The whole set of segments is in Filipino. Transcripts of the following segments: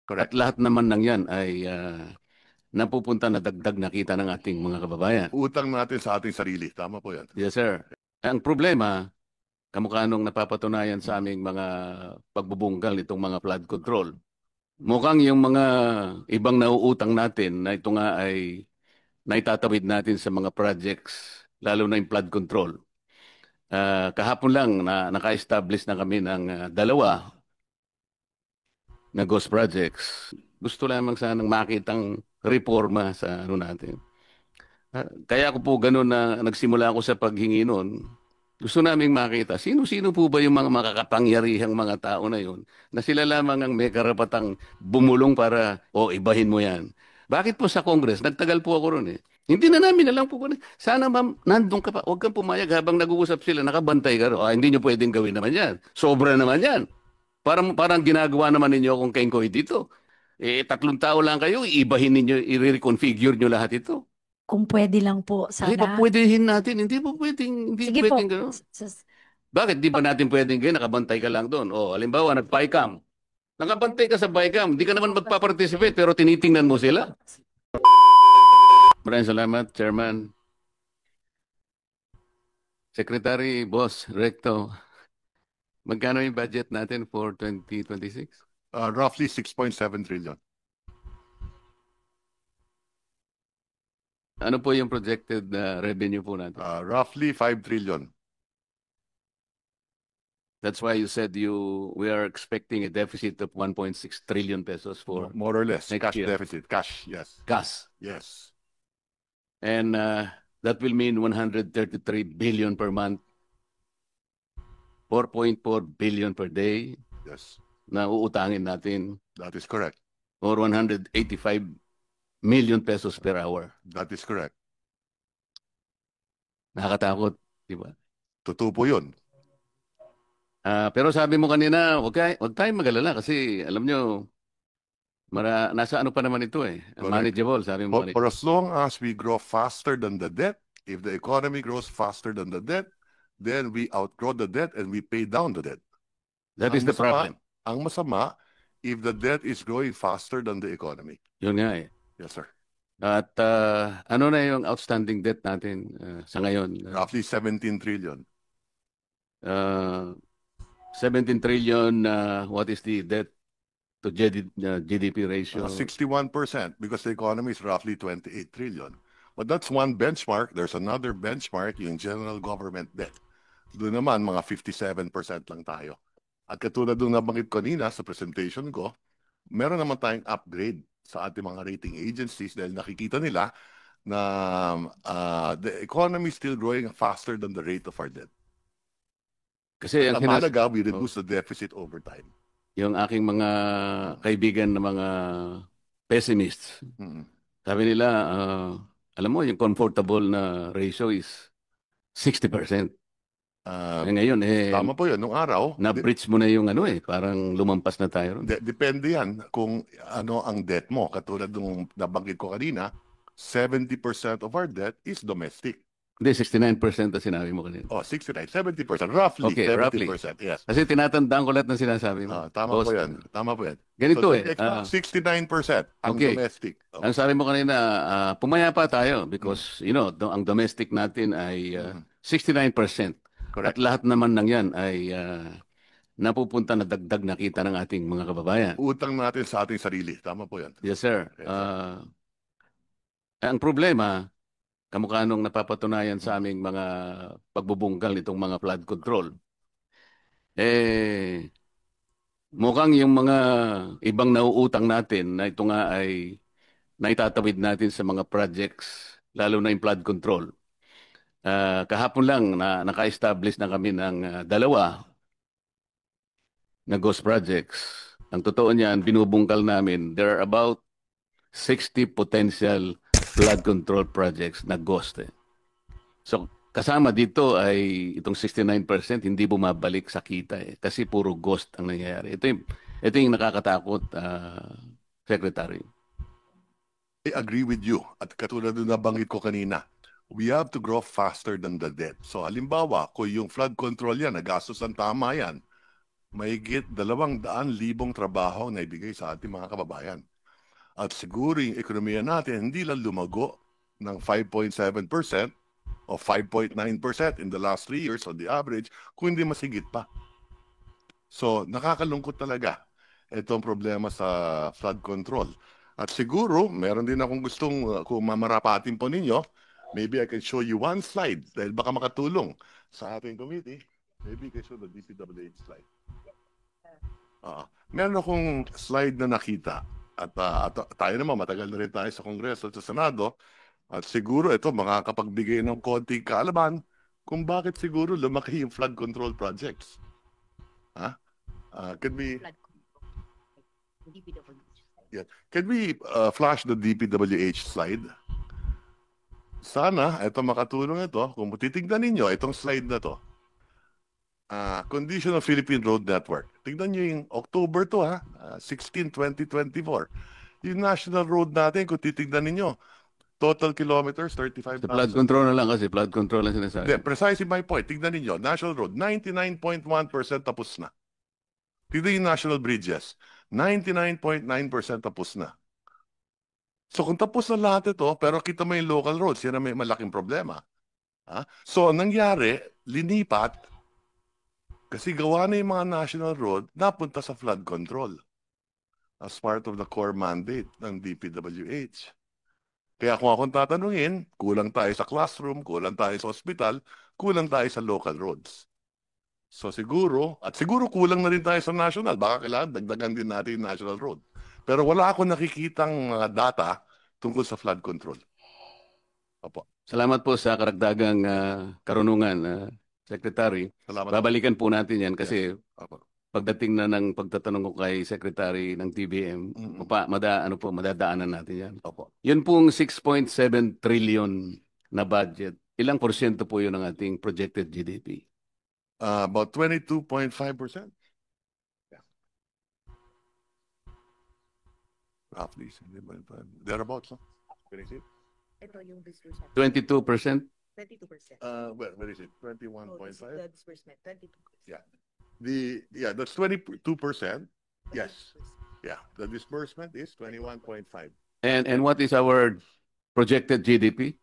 At Correct. lahat naman ng yan ay napupunta na dagdag na kita ng ating mga kababayan. Utang natin sa ating sarili. Tama po yan. Yes, sir. Ang problema, kamukha nung napapatunayan sa aming mga pagbubunggal nitong mga flood control. Mukhang yung mga ibang nauutang natin na ito nga ay naitatawid natin sa mga projects, lalo na yung flood control. Kahapon lang na naka-establish na kami ng dalawa na ghost projects. Gusto lamang sanang makitang reforma sa ano natin. Kaya ako po ganun na nagsimula ako sa paghingi noon. Gusto naming makita, sino-sino po ba yung mga makakapangyarihang mga tao na yun na sila lamang ang may karapatang bumulong para, ibahin mo yan. Bakit po sa Congress? Nagtagal po ako ron eh. Hindi na namin alam po. Sana ma'am, nandun ka pa. Huwag kang pumayag habang nag-uusap sila, nakabantay ka ron. Hindi nyo pwedeng gawin naman yan. Sobra naman yan. Parang ginagawa naman ninyo akong kengkoy dito. 3 tao lang kayo, iibahin ninyo, i-reconfigure nyo lahat ito. Kung pwede lang po, sana. Papwedehin natin. Hindi Sige po. pwedeng gano'n. Bakit di ba natin pwedeng gano'n? Nakabantay ka lang doon. Halimbawa, nag-bycam. Nakabantay ka sa bycam. Di ka naman magpa-participate pero tinitingnan mo sila. Maraming salamat, Chairman. Secretary, Boss, Recto. Magkano yung budget natin for 2026? Roughly 6.7 trillion. Ano po yung projected revenue po natin? Roughly 5 trillion. That's why you said we are expecting a deficit of 1.6 trillion pesos for More or less. next Cash year. deficit. Cash, yes. Gas. Yes. And that will mean 133 billion per month, 4.4 billion per day Yes. na uutangin natin, That is correct. or 185 million pesos per hour. That is correct. Nakakatakot, di ba? Totoo po yun. Pero sabi mo kanina, wag tayong magalala kasi alam nyo, nasa ano pa naman ito eh. Correct. Manageable, sabi mo For kanina. as long as we grow faster than the debt, if the economy grows faster than the debt, then we outgrow the debt and we pay down the debt. That is the problem. Ang masama, if the debt is growing faster than the economy. Yun nga eh. Yes, sir. At ano na yung outstanding debt natin sa ngayon? Roughly 17 trillion. 17 trillion, what is the debt to GDP ratio? 61% because the economy is roughly 28 trillion. But that's one benchmark. There's another benchmark, yung general government debt. Doon naman, mga 57% lang tayo. At katulad nung nabanggit ko kanina sa presentation ko, meron naman tayong upgrade sa ating mga rating agencies dahil nakikita nila na the economy is still growing faster than the rate of our debt. Kasi ang mahalaga, we reduce the deficit over time. Yung aking mga kaibigan na mga pessimists, sabi nila, alam mo, yung comfortable na ratio is 60%. Ngayon, Tama po yun. Nung araw, na-breach mo na yung parang lumampas na tayo. Depende yan kung ano ang debt mo. Katulad nung nabanggit ko kanina, 70% of our debt is domestic. Hindi, 69% na sinabi mo kanina. 69, 70%. Roughly, Okay, 70%. Yes. Kasi tinatandaan ko lahat ng sinasabi mo. Tama po yan. Tama po yan. Ganito so, 69% ang domestic. Ang sabi mo kanina, pumayapa tayo because, ang domestic natin ay 69%. Correct. At lahat naman ng yan ay napupunta na dagdag na kita ng ating mga kababayan. Utang natin sa ating sarili. Tama po yan. Yes, sir. Yes, sir. Ang problema, kamukha nung napapatunayan sa aming mga pagbubunggal nitong mga flood control, mukhang yung mga ibang nauutang natin na ito nga ay naitatawid natin sa mga projects, lalo na yung flood control. Kahapon lang na naka-establish na kami ng dalawa na ghost projects. Ang totoo niyan, binubungkal namin, there are about 60 potential flood control projects na ghost. So, kasama dito ay itong 69% hindi bumabalik sa kita kasi puro ghost ang nangyayari. Ito yung nakakatakot, Secretary. I agree with you. At katulad nung nabanggit ko kanina, we have to grow faster than the debt. So halimbawa, kung yung flood control yan, nagastos ang tama yan, mahigit 200,000 trabaho na ibigay sa ating mga kababayan. At siguro yung ekonomiya natin hindi lang lumago ng 5.7% o 5.9% in the last 3 years on the average, kundi masigit pa. So, nakakalungkot talaga itong problema sa flood control. At siguro, meron din akong gustong, kung mamarapatin po ninyo, maybe I can show you one slide dahil baka makatulong sa ating committee. Maybe I can show the DPWH slide. Meron akong slide na nakita at tayo naman matagal na rin tayo sa Kongreso at sa Senado at siguro ito makakapagbigay ng konting kaalaman kung bakit siguro lumaki yung flood control projects. Can we flash the DPWH slide? Sana ito makatulong ito. Kung titignan ninyo itong slide na to. Condition of Philippine Road Network. Tignan nyo yung October to 16, 2024. Yung national road natin, kung titignan ninyo, total kilometers, Sa 35,000. flood control na lang kasi flood control lang sinasabi. Precisely my point. Tignan ninyo, national road, 99.1% tapos na. Tignan yung national bridges, 99.9% tapos na. So kung tapos na lahat ito, pero kita mo yung local roads, yan ang may malaking problema. So nangyari, linipat, kasi gawa na yung mga national road, napunta sa flood control as part of the core mandate ng DPWH. Kaya kung akong tatanungin, kulang tayo sa classroom, kulang tayo sa hospital, kulang tayo sa local roads. So siguro, at siguro kulang na rin tayo sa national, baka kailangan dagdagan din natin yung national road. Pero wala akong nakikitang mga data tungkol sa flood control. Opo. Salamat po sa karagdagang karunungan, Secretary. Salamat. Babalikan po natin yan kasi Opo. pagdating na ng pagtatanong ko kay Secretary ng TBM, madadaanan natin yan. Opo. Yun pong 6.7 trillion na budget. Ilang porsyento po yun ng ating projected GDP? About 22.5%. Yeah. Roughly, thereabouts, no? Can I see it? Ito yung disbursement. 22%? 22%. Where is it? 21.5? This is the disbursement, 22%. Yeah. That's 22%. Yes. Yeah, the disbursement is 21.5. And what is our projected GDP?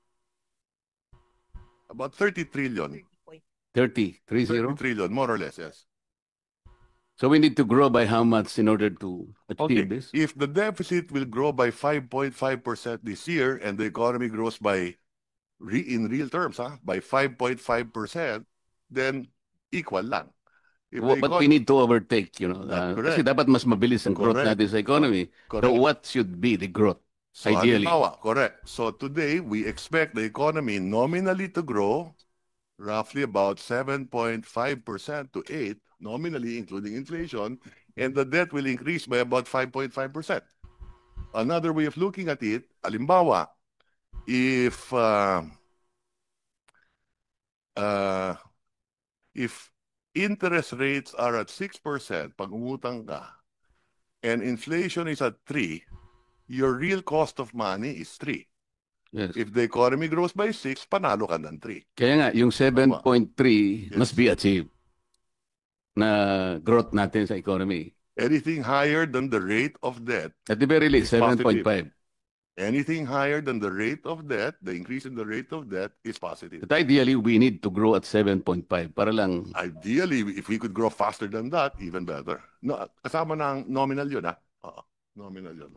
About 30 trillion. 30 30 trillion, more or less, yes. So we need to grow by how much in order to achieve this? If the deficit will grow by 5.5% this year and the economy grows by, in real terms, by 5.5%, then equal lang. But we need to overtake, That's correct. kasi dapat mas mabilis ang growth Correct. natin sa economy. Correct. So what should be the growth? So, Ideally. halimbawa, correct. So today, we expect the economy nominally to grow roughly about 7.5% to 8%, nominally including inflation, and the debt will increase by about 5.5%. Another way of looking at it, halimbawa, if interest rates are at 6% pag umutang ka, and inflation is at 3%, your real cost of money is 3%. Yes. If the economy grows by 6%, panalo ka ng 3%. Kaya nga, yung 7.3 Yes. must be achieved na growth natin sa economy. Anything higher than the rate of debt, At the very least, It's positive. 7.5. anything higher than the rate of debt, the increase in the rate of debt is positive. But ideally, we need to grow at 7.5 para lang. Ideally, if we could grow faster than that, even better. No, kasama ng nominal yun, Oo, nominal yun.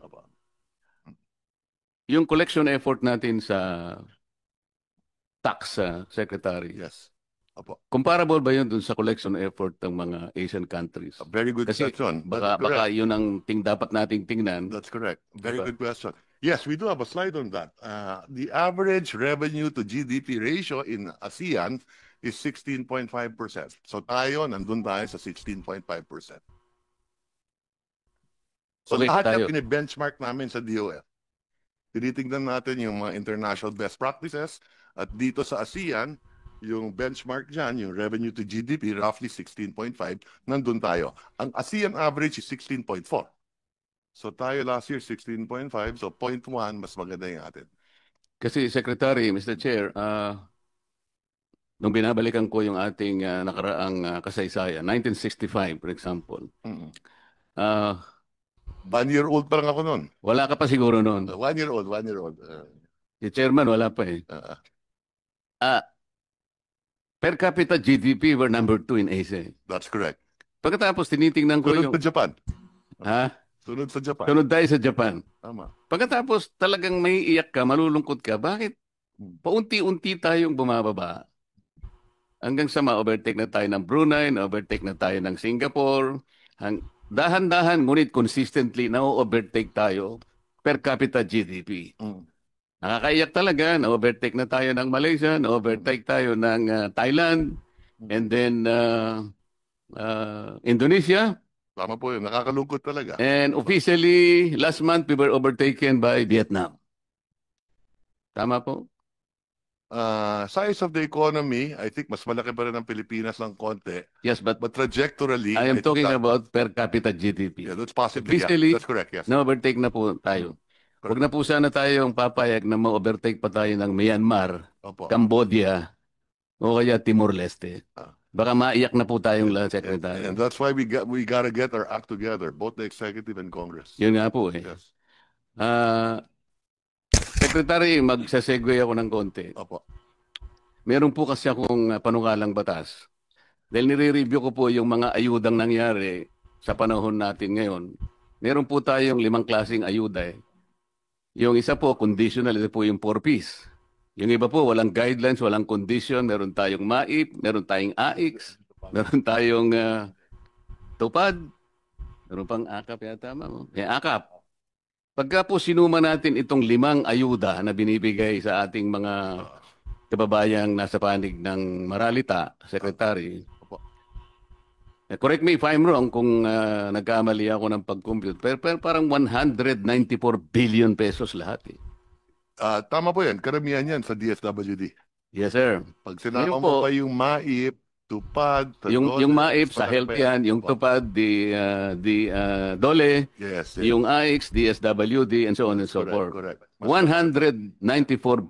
Yung collection effort natin sa tax, Secretary, Yes. Opo. comparable ba yun dun sa collection effort ng mga Asian countries? A very good Kasi question. baka yun ang dapat nating tingnan. That's correct. Very Diba? good question. Yes, we do have a slide on that. The average revenue to GDP ratio in ASEAN is 16.5%. So tayo, nandun tayo sa 16.5%. So Okay, lahat tayo. yung benchmark namin sa DOF. Tinitingnan natin yung mga international best practices at dito sa ASEAN, yung benchmark dyan, yung revenue to GDP, roughly 16.5, nandun tayo. Ang ASEAN average is 16.4. So tayo last year 16.5, so 0.1 mas maganda yung atin. Kasi Secretary, Mr. Chair, nung binabalikan ko yung ating nakaraang kasaysayan, 1965, for example, Mm. ah, 1 year old pa lang ako noon. wala ka pa siguro noon. 1 year old, 1 year old. Si chairman, wala pa eh. Uh, Ah, per capita GDP, we're number 2 in Asia. that's correct. Pagkatapos, tinitingnan ko Sunod yung... sa Japan. Ha? Sunod sa Japan. Sunod tayo sa Japan. Tama. Pagkatapos, talagang may iyak ka, malulungkot ka. Bakit? Mm. Paunti-unti tayong bumababa. Hanggang sa ma-overtake na tayo ng Brunei, na-overtake na tayo ng Singapore. Dahan-dahan, ngunit consistently na-overtake tayo per capita GDP. Mm. Nakakaiyak talaga, na-overtake na tayo ng Malaysia, na-overtake tayo ng Thailand, and then Indonesia. Tama po yun. Nakakalungkot talaga. And officially, last month, we were overtaken by Vietnam. Tama po? Size of the economy, I think mas malaki pa rin ang Pilipinas ng konti. Yes, but But trajectorily, I am think talking that- about per capita GDP. Yeah, that's possibly. Yeah, Officially, that's correct. Yes. na-overtake na po tayo. Huwag na po sana tayong papayag na ma-overtake pa tayo ng Myanmar, Opo. Cambodia, o kaya Timor-Leste. Ah. Baka maiyak na po tayong lahat, And Secretary. that's why we gotta get our act together, both the executive and Congress. Yun nga po eh. Yes. Secretary, magsasegue ako ng konti. Opo. Meron po kasi akong panukalang batas. Dahil nire-review ko po yung mga ayudang nangyari sa panahon natin ngayon. Meron po tayong 5 klaseng ayuda eh. Yung isa po, conditional, ito po yung 4Ps. Yung iba po, walang guidelines, walang condition. Meron tayong MAIP, meron tayong AIX, meron tayong TUPAD, meron pang AKAP yata, ma'am. AKAP. Pagka po sinuma natin itong 5 ayuda na binibigay sa ating mga kababayang nasa panig ng Maralita, Secretary. Opo. Correct me if I'm wrong kung nagkamali ako ng pag-compute. Pero parang 194 billion pesos lahat eh. Tama po yan. Karamihan yan sa DSWD. Yes, sir. Pag sinama Ngayon mo po, pa yung MAIP, TUPAD, yung MAIP sa health yan, yung TUPAD, the DOLE, Yes. yung AIX, DSWD, and so on and so forth. Correct. 194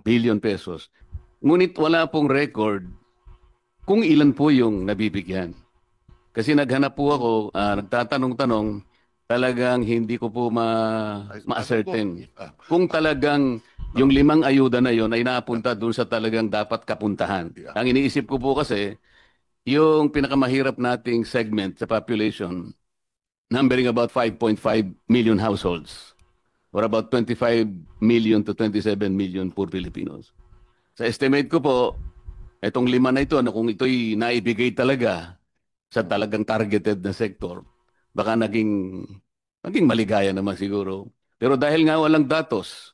billion pesos. Ngunit wala pong record kung ilan po yung nabibigyan. Kasi naghanap po ako, nagtatanong-tanong, talagang hindi ko po ma-ascertain. Kung talagang yung 5 ayuda na yon ay napunta dun sa talagang dapat kapuntahan. Yeah. Ang iniisip ko po kasi, yung pinakamahirap nating segment sa population, numbering about 5.5 million households, or about 25 million to 27 million poor Filipinos. Sa estimate ko po, itong 5 na ito, kung ito'y naibigay talaga sa talagang targeted na sektor, baka naging maligaya naman siguro. Pero dahil nga walang datos,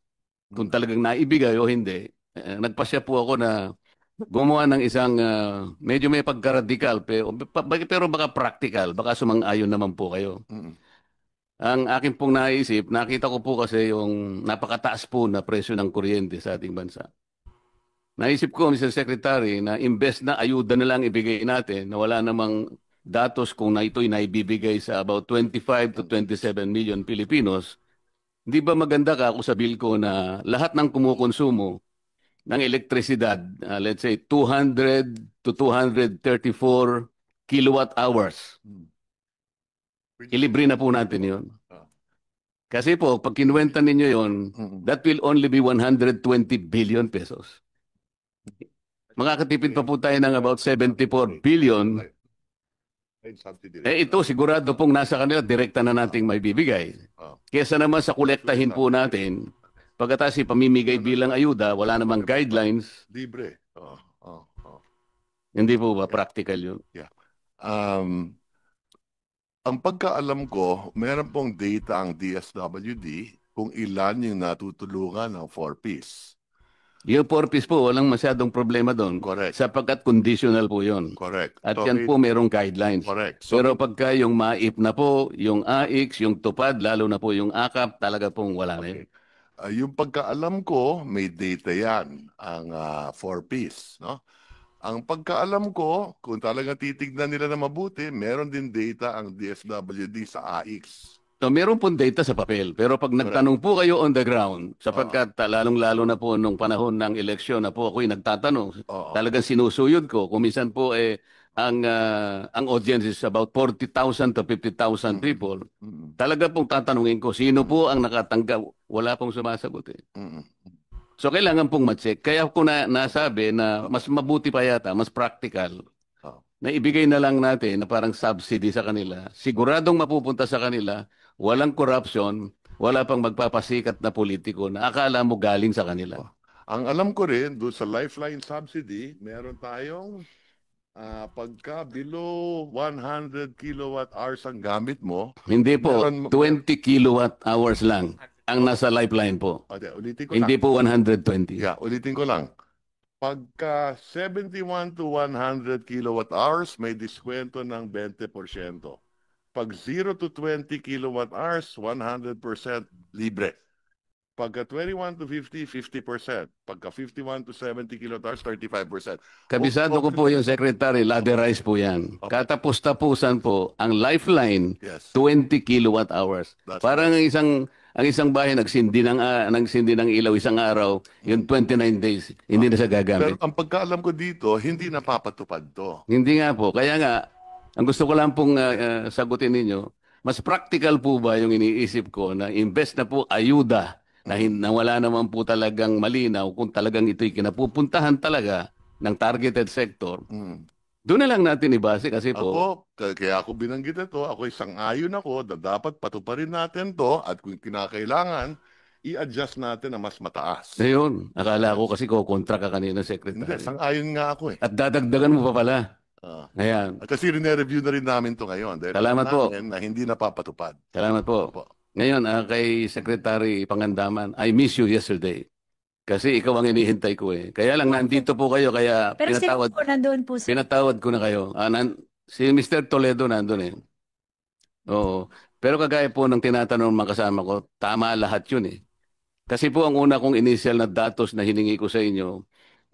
kung talagang naibigay o hindi, nagpasya po ako na gumawa ng isang medyo may pagka-radical, pero baka practical, baka sumang-ayon naman po kayo. Mm. Ang akin pong naisip, nakita ko po kasi yung napakataas po na presyo ng kuryente sa ating bansa. Naisip ko, Mr. Secretary, na imbes na ayuda na lang ibigay natin, na wala namang datos kung na ito'y naibibigay sa about 25 to 27 million Filipinos, hindi ba maganda ka kung sabihin ko na lahat ng kumukonsumo ng elektrisidad, let's say 200 to 234 kilowatt hours, ilibre na po natin yun. Kasi po, pag kinuwenta ninyo yun, that will only be 120 billion pesos. Makakatipid pa po tayo ng about 74 billion. Ito sigurado pong nasa kanila, direkta na nating may bibigay. Kesa naman sa kolektahin po natin, pagkatapos pamimigay bilang ayuda, wala namang guidelines. Libre. Hindi po ba practical yun? Ang pagkaalam ko, meron pong data ang DSWD kung ilan yung natutulungan ng 4Ps. Yung 4Ps po, walang masyadong problema doon. Correct. Sapagkat conditional po yun. Correct. At So, yan po merong guidelines. Correct. So, Pero pagka yung MAIP na po, yung AIX, yung TUPAD, lalo na po yung AKAP, talaga pong wala na yun. yung pagkaalam ko, may data yan, ang 4Ps. No? Ang pagkaalam ko, kung talagang titignan nila na mabuti, meron din data ang DSWD sa AIX So, meron pong data sa papel. Pero pag nagtanong po kayo on the ground, sapagkat lalong-lalo na po nung panahon ng eleksyon na po ako'y nagtatanong, Oo. talagang sinusuyod ko. Kuminsan po ang audience is about 40,000 to 50,000 people. Mm, Talaga pong tatanungin ko, sino po ang nakatanggap? Wala pong sumasagot eh. mm, So kailangan pong ma-check. Kaya ko nasabi na mas mabuti pa yata, mas practical, Oo. na ibigay na lang natin na parang subsidy sa kanila. Siguradong mapupunta sa kanila, walang corruption, wala pang magpapasikat na politiko na akala mo galing sa kanila. Ang alam ko rin, doon sa Lifeline subsidy, meron tayong pagka below 100 kilowatt hours ang gamit mo. Hindi po, Meron- 20 kilowatt hours lang ang nasa lifeline po. Ulitin ko Hindi lang. po 120. Yeah, ulitin ko lang. Pagka 71 to 100 kilowatt hours, may diskwento ng 20%. Pag 0 to 20 kilowatt hours, 100% libre. Pagka 21 to 50, 50%. Pagka 51 to 70 kilowatt hours, 35%. Kabisado ko po yung secretary, laderize po yan. Okay. Katapos-tapusan po, ang lifeline, Yes. 20 kilowatt hours. That's Parang ang isang bahay nagsindi ng ilaw isang araw, yung 29 days, hindi na siya Pero gagamit. ang pagkaalam ko dito, hindi napapatupad to. Hindi nga po. Kaya nga, ang gusto ko lang pong sagutin ninyo, mas practical po ba yung iniisip ko na imbes na po ayuda na wala naman po talagang malinaw kung talagang ito'y kinapupuntahan talaga ng targeted sector, Mm. doon na lang natin ibase kasi po, Ako, kaya ako binanggit ito, ako isang ayon ako na dapat patuparin natin to at kung kinakailangan, i-adjust natin na mas mataas. ayun, akala ko kasi kontra ka kanina, Hindi, Secretary. isang ayon nga ako eh. At dadagdagan mo pa pala. Ah. Ayan, At kasi review na rin namin to ngayon. Dahil Salamat alam po. namin na hindi napapatupad. salamat po. Opo. Ngayon, kay Secretary Pangandaman, I miss you yesterday. Kasi ikaw ang inihintay ko eh. Kaya lang nandito po kayo, kaya Pero sino pinatawad, po nandoon po sa pinatawad ko na kayo. Si Mr. Toledo nandun eh. Oo. Pero kagaya po ng tinatanong ng mga kasama ko, tama lahat yun eh. Kasi po ang una kong initial na datos na hiningi ko sa inyo,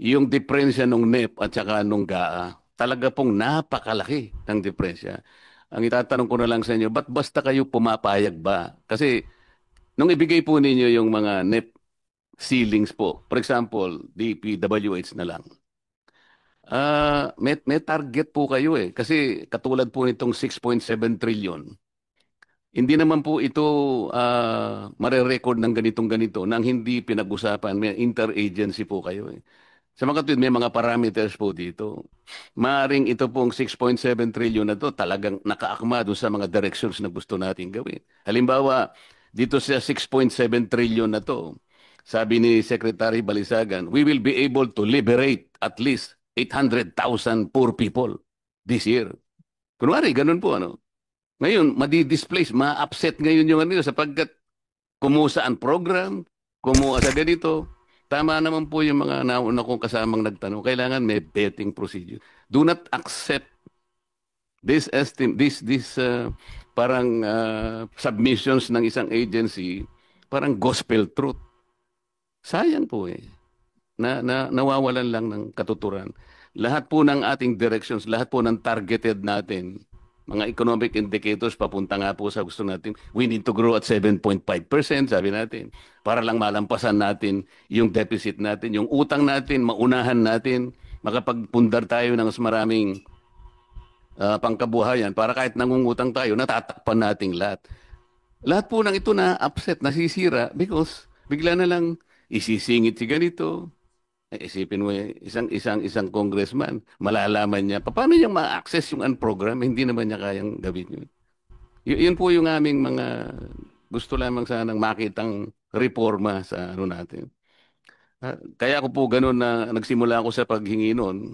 yung diferensya ng NEP at saka nung GAA, talaga pong napakalaki ng diferensya. Ang itatanong ko na lang sa inyo, ba't basta kayo pumapayag ba? Kasi nung ibigay po ninyo yung mga NEP ceilings po, for example, DPWH na lang, may target po kayo eh. Kasi katulad po nitong 6.7 trillion, hindi naman po ito mare-record ng ganitong-ganito nang hindi pinag-usapan. May interagency po kayo eh. Sa mga katulad, may mga parameters po dito. Maaring ito pong 6.7 trillion na to talagang nakaakma doon sa mga directions na gusto natin gawin. Halimbawa, dito sa 6.7 trillion na to, sabi ni Secretary Balisagan, we will be able to liberate at least 800,000 poor people this year. Kunwari, ganun po ano. Ngayon, madi-displace, ma-upset ngayon yung ano sapagkat kumusa ang program, kumuha sa ganito. Tama naman po yung mga nauna kong kasamang nagtanong. Kailangan may vetting procedure. Do not accept this parang submissions ng isang agency, parang gospel truth. Sayang po eh. Nawawalan lang ng katuturan. Lahat po ng ating directions, lahat po ng targeted natin, mga economic indicators, papunta nga po sa gusto natin. We need to grow at 7.5%, sabi natin. Para lang malampasan natin yung deficit natin, yung utang natin, maunahan natin, makapagpundar tayo ng mas maraming pangkabuhayan para kahit nangungutang tayo, natatakpan nating lahat. Lahat po ng ito na upset, nasisira because bigla na lang isisingit si ganito. Isipin mo isang congressman, malalaman niya, paano niya ma-access yung program? Hindi naman niya kayang gawin yun. Yun po yung aming mga gusto lamang sanang makitang reforma sa ano natin. Kaya ako po ganun na nagsimula ako sa paghingi noon.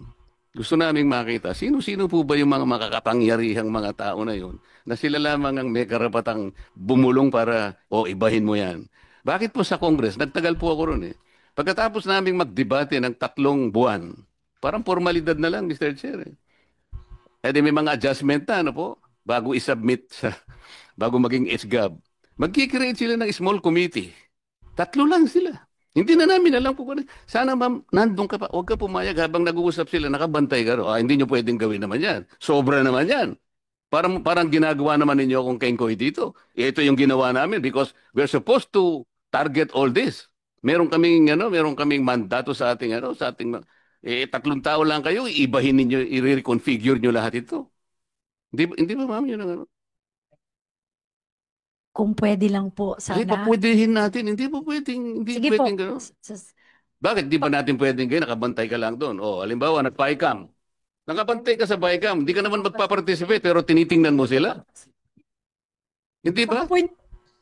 Gusto naming makita, sino-sino po ba yung mga makakapangyarihang mga tao na yun na sila lamang ang may karapatang bumulong para, ibahin mo yan. Bakit po sa Congress? Nagtagal po ako ron eh. Pagkatapos naming magdebate ng 3 buwan, parang formalidad na lang, Mr. Chair. Eh di may mga adjustment na, ano po, bago i-submit bago maging SGAB. Magkikreate sila ng small committee. 3 lang sila. Hindi na namin alam po. Sana ma'am, nandun ka pa. Huwag ka pumayag habang nag-uusap sila, nakabantay ka. Hindi nyo pwedeng gawin naman yan. Sobra naman yan. Parang ginagawa naman ninyo akong kengkoy dito. Ito yung ginawa namin because we're supposed to target all this. Meron kaming mandato sa ating tatlong tao lang kayo, ibahin ninyo, i-reconfigure nyo lahat ito. Hindi ba ma'am yun ang ano? Kung pwede lang po, Kasi sana. papwedeng natin, hindi Sige po. pwedeng gano'n. Bakit di ba natin pwedeng kayo, nakabantay ka lang doon? O, halimbawa, nag-bycam. Nakabantay ka sa bycam, hindi ka naman magpa-participate pero tinitingnan mo sila. Hindi ba? Point,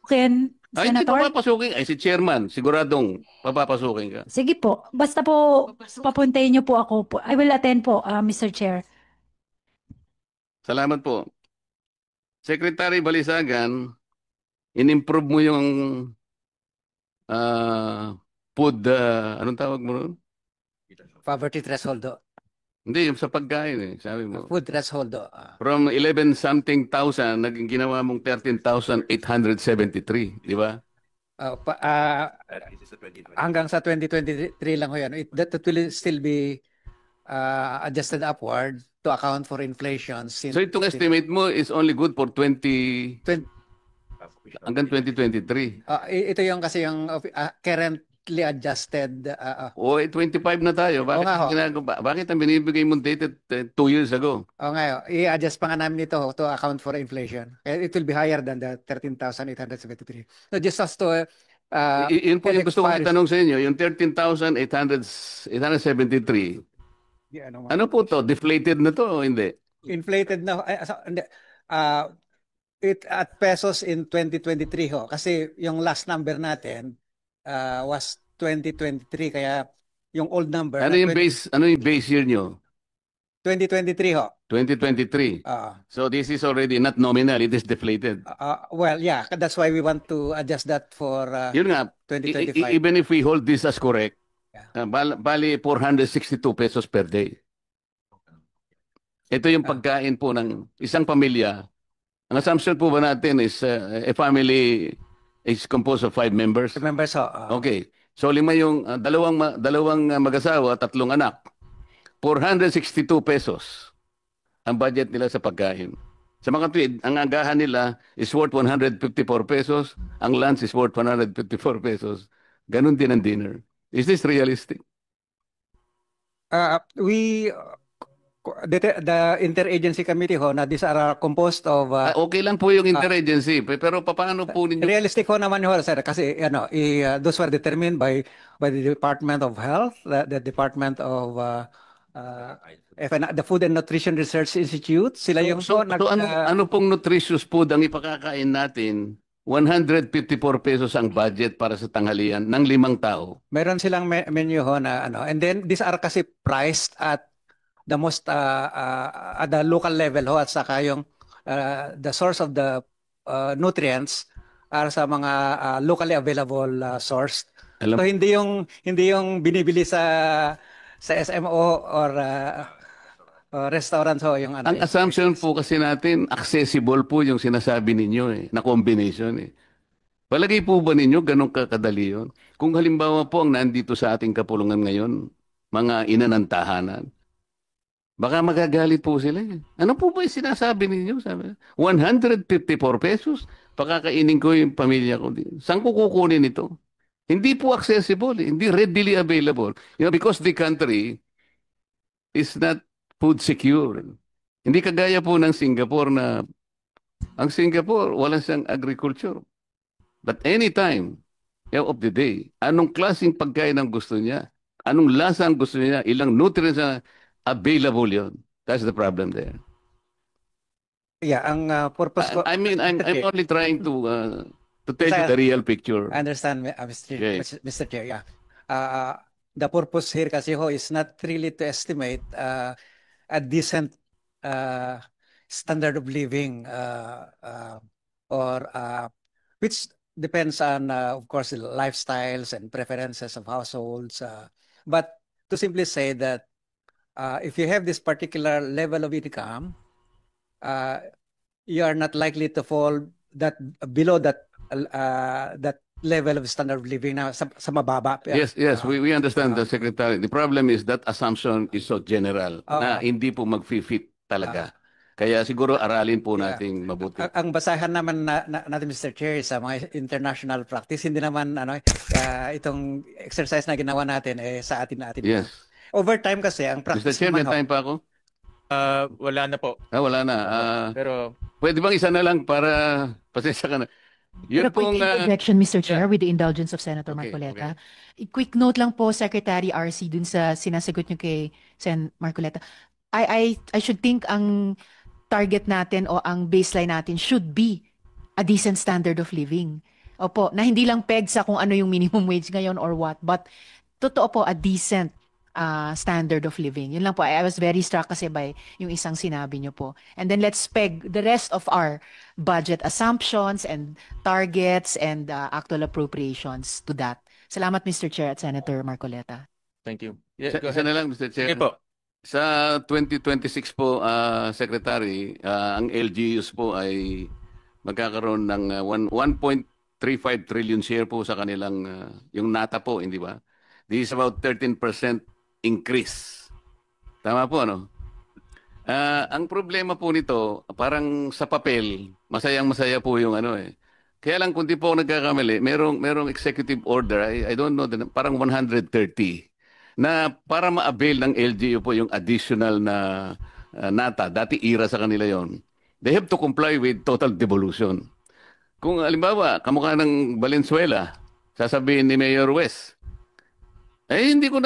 Ken, Ay, hindi Senator. papapasukin. Ay, si chairman, siguradong papapasukin ka. Sige po. Basta po, papuntayin niyo po ako po. I will attend po, Mr. Chair. Salamat po. Secretary Balisagan, in-improve mo yung food, anong tawag mo nun? Poverty threshold, Hindi, yung sa pagkain sabi mo. food threshold. From 11 something thousand, naging ginawa mong 13,873, di ba? Hanggang sa 2023 lang ho yan. That will still be adjusted upward to account for inflation. So itong estimate mo is only good for hanggang 2023. Ito yung kasi yung currently adjusted. O 25 na tayo. Oo nga ho. Bakit ang binibigay mong date 2 years ago? Ngayon, i-adjust pa nga namin ito to account for inflation. It will be higher than the 13,873. No, just as to Yun po yung gusto kong expires- itanong sa inyo, yung 13,873. Ano po to? Deflated na to o hindi? Inflated na hindi. It at pesos in 2023 ho kasi yung last number natin was 2023 kaya yung old number Ano yung base year nyo? 2023 ho. 2023. So this is already not nominal, it is deflated. Well, yeah, that's why we want to adjust that for Yun nga, 2025. even if we hold this as correct, Yeah. bali 462 pesos per day. Ito yung pagkain po ng isang pamilya. Ang assumption po ba natin is a family is composed of 5 members? Remember so Okay. So lima yung dalawang mag-asawa, 3 anak. 462 pesos ang budget nila sa pagkain. Sa mga tweed, ang agahan nila is worth 154 pesos. Ang lunch is worth 154 pesos. Ganun din ang dinner. Is this realistic? the interagency committee ho na these are composed of Okay lang po yung interagency, pero paano po ninyo? realistic ho naman ho sir kasi those were determined by the Department of Health, the Department of the Food and Nutrition Research Institute. Sila yung ano pong nutritious food ang ipakakain natin? 154 pesos ang budget para sa tanghalian ng 5 tao. meron silang menu ho na and then these are kasi priced at the most at the local level ho at saka yung the source of the nutrients are sa mga locally available source. So hindi yung binibili sa SMO or restaurants ho yung Ang assumption po kasi natin, accessible po yung sinasabi ninyo na combination Palagay po ba ninyo ganun kakadali yun? Kung halimbawa po ang nandito sa ating kapulungan ngayon, mga ina ng tahanan, baka magagalit po sila Ano po ba yung sinasabi ninyo? Sabi, 154 pesos, pakakainin ko yung pamilya ko. Saan ko kukunin ito? Hindi po accessible, hindi readily available. Because the country is not food secure. Hindi kagaya po ng Singapore na ang Singapore, wala siyang agriculture. But anytime of the day, anong klaseng pagkain ang gusto niya? Anong lasa ang gusto niya? Ilang nutrients na available yun? That's the problem there. Yeah, ang purpose ko I mean, I'm only trying to tell you the real picture. I understand, Mr. Chair. Yeah. The purpose here kasi ho is not really to estimate a decent standard of living or which depends on, of course, the lifestyles and preferences of households. But to simply say that if you have this particular level of income, you are not likely to fall below that level of standard of living na sa mababa. Yes, we understand the Secretary. The problem is that assumption is so general na hindi po mag-fit talaga. Kaya siguro aralin po Yeah. nating mabuti. Ang basahan naman natin, Mr. Chair, sa mga international practice, hindi naman itong exercise na ginawa natin sa atin. Yes. Over time kasi, ang Mr. practice Chair, may naman ho, time pa ako? Wala na po. Wala na. Pero Pwede bang isa na lang para pasensya ka na? Yun Pero quick pong interjection, Mr. Chair, with the indulgence of Senator Okay, Marcoleta. Quick note lang po, Secretary RC, dun sa sinasagot niyo kay Sen. Marcoleta. I should think ang target natin o ang baseline natin should be a decent standard of living. Opo, na hindi lang peg sa kung ano yung minimum wage ngayon or what, but totoo po, a decent standard of living. Yun lang po. I was very struck kasi by yung isang sinabi niyo po. And then let's peg the rest of our budget assumptions and targets and actual appropriations to that. Salamat, Mr. Chair at Senator Marcoleta. thank you. Yeah, go isa ahead. na lang, Mr. Chair. Sige po. Sa 2026 po, Secretary, ang LGUs po ay magkakaroon ng 1.35 trillion share po sa kanilang, yung NATA po, hindi ba? This is about 13% increase. Tama po, ano? Ang problema po nito, parang sa papel, masayang-masaya po yung ano eh. Kaya lang kung di po ako nagkakamali, merong executive order, I don't know, parang 130 na para ma-avail ng LGU po yung additional na NATA, dati IRA sa kanila yon. They have to comply with total devolution. Kung halimbawa, kamukha ng Valenzuela, sasabihin ni Mayor West, hindi ko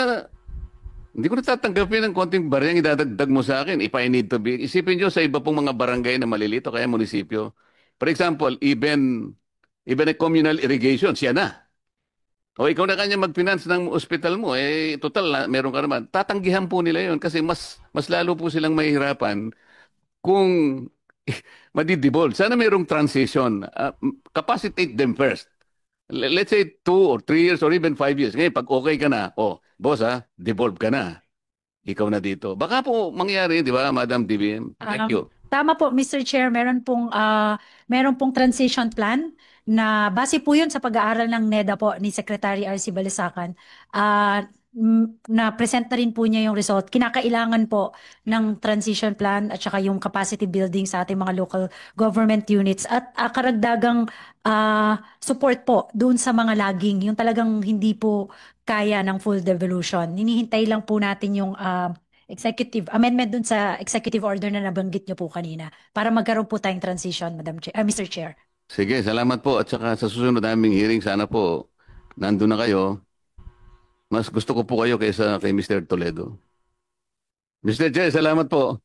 natatanggapin ng konting bariyang idadagdag mo sa akin if I need to be. Isipin nyo sa iba pong mga barangay na malilito, kaya munisipyo. For example, even a communal irrigation, siya na. O ikaw na kanya mag-finance ng ospital mo, total, meron ka naman. Tatanggihan po nila yon kasi mas lalo po silang mahihirapan kung madidevolve. Sana merong transition. Capacitate them first. Let's say 2 or 3 years or even 5 years. Ngayon, pag okay ka na, boss devolve ka na. Ikaw na dito. Baka po mangyari, di ba, Madam DBM? Thank you. Tama po, Mr. Chair, meron pong transition plan na base po yun sa pag-aaral ng NEDA po ni Secretary RC Balisacan. Na-present na rin po niya yung result. Kinakailangan po ng transition plan at saka yung capacity building sa ating mga local government units at karagdagang support po doon sa mga lagging, yung talagang hindi po kaya ng full devolution. Hinihintay lang po natin yung executive amendment dun sa executive order na nabanggit niyo po kanina para magkaroon po tayong transition, Mr. Chair. Sige, salamat po. At saka sa susunod naming hearing, sana po nandun na kayo. Mas gusto ko po kayo kaysa kay Mr. Toledo. Mr. Chair, salamat po.